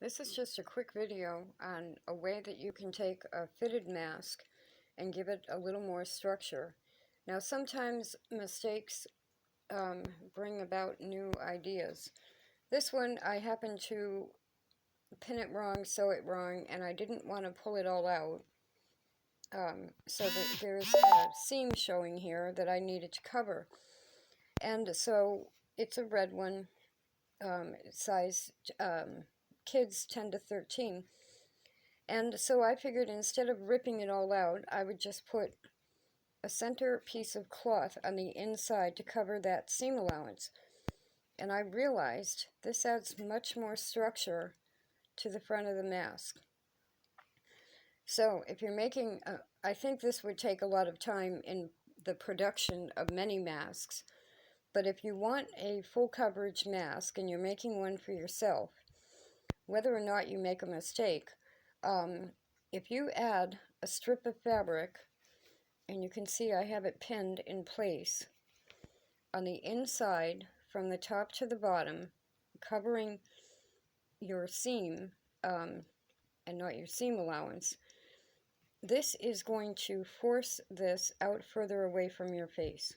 This is just a quick video on a way that you can take a fitted mask and give it a little more structure. Now sometimes mistakes bring about new ideas. This one I happened to pin it wrong, sew it wrong, and I didn't want to pull it all out. So that there's a seam showing here that I needed to cover. And so it's a red one, size kids 10 to 13. And so I figured instead of ripping it all out, I would just put a center piece of cloth on the inside to cover that seam allowance. And I realized this adds much more structure to the front of the mask. So if you're making, I think this would take a lot of time in the production of many masks, but if you want a full coverage mask and you're making one for yourself, whether or not you make a mistake, if you add a strip of fabric, and you can see I have it pinned in place on the inside from the top to the bottom, covering your seam and not your seam allowance, this is going to force this out further away from your face.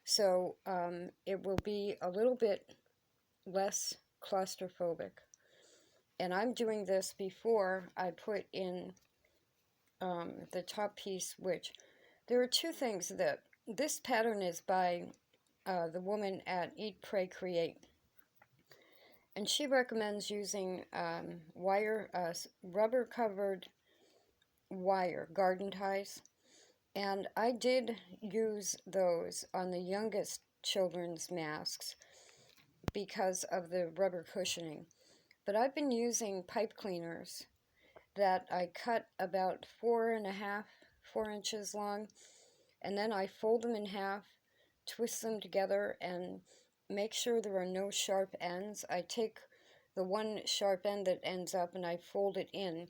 So it will be a little bit less claustrophobic. And I'm doing this before I put in the top piece, which there are two things that this pattern is by the woman at Eat, Pray, Create. And she recommends using rubber covered wire garden ties. And I did use those on the youngest children's masks because of the rubber cushioning. But I've been using pipe cleaners that I cut about 4 inches long, and then I fold them in half, twist them together, and make sure there are no sharp ends. I take the one sharp end that ends up and I fold it in,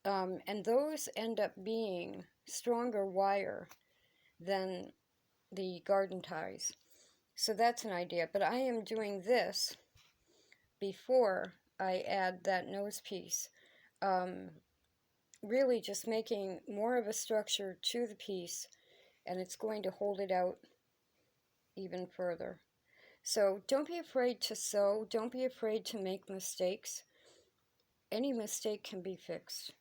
and those end up being stronger wire than the garden ties. So that's an idea, but I am doing this before I add that nose piece. Really just making more of a structure to the piece, and it's going to hold it out even further. So don't be afraid to sew. Don't be afraid to make mistakes. Any mistake can be fixed.